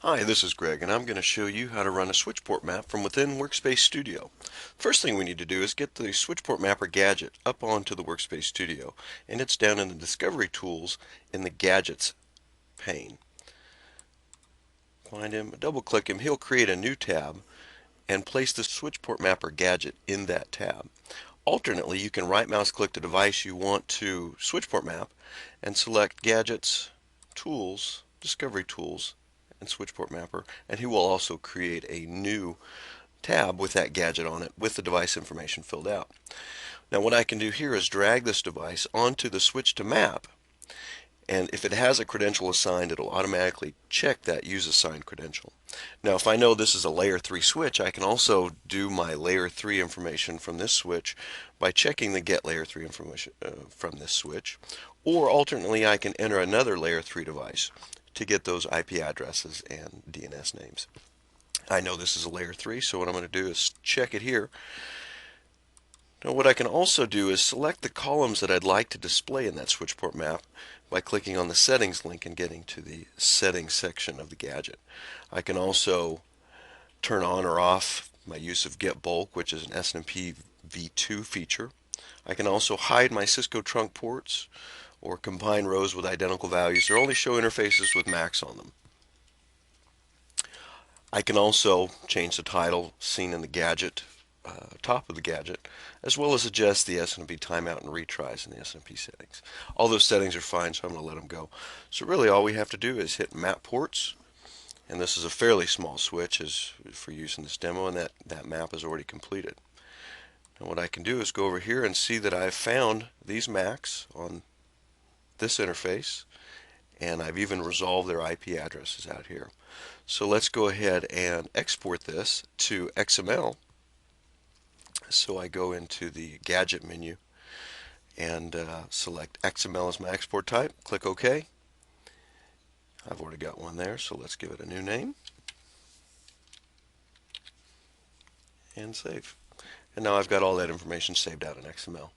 Hi, this is Greg, and I'm going to show you how to run a switch port map from within Workspace Studio. First thing we need to do is get the switch port mapper gadget up onto the Workspace Studio, and it's down in the Discovery Tools in the Gadgets pane. Find him, double click him, he'll create a new tab and place the switch port mapper gadget in that tab. Alternately, you can right mouse click the device you want to switch port map and select Gadgets, Tools, Discovery Tools, and switch port mapper, and he will also create a new tab with that gadget on it with the device information filled out. Now what I can do here is drag this device onto the switch to map, and if it has a credential assigned, it'll automatically check that use assigned credential. Now if I know this is a layer 3 switch, I can also do my layer 3 information from this switch by checking the get layer 3 information from this switch, or alternately I can enter another layer 3 device to get those IP addresses and DNS names. I know this is a layer 3, so what I'm going to do is check it here. Now what I can also do is select the columns that I'd like to display in that switch port map by clicking on the settings link and getting to the settings section of the gadget. I can also turn on or off my use of get bulk, which is an SNMP v2 feature. I can also hide my Cisco trunk ports or combine rows with identical values or only show interfaces with Macs on them. I can also change the title seen in the gadget, top of the gadget, as well as adjust the SNMP timeout and retries in the SNMP settings. All those settings are fine, so I'm going to let them go. So really all we have to do is hit map ports, and this is a fairly small switch as for use in this demo, and that map is already completed. Now what I can do is go over here and see that I've found these Macs on this interface, and I've even resolved their IP addresses out here. So let's go ahead and export this to XML. So I go into the gadget menu and select XML as my export type, click OK. I've already got one there, so let's give it a new name and save. And now I've got all that information saved out in XML.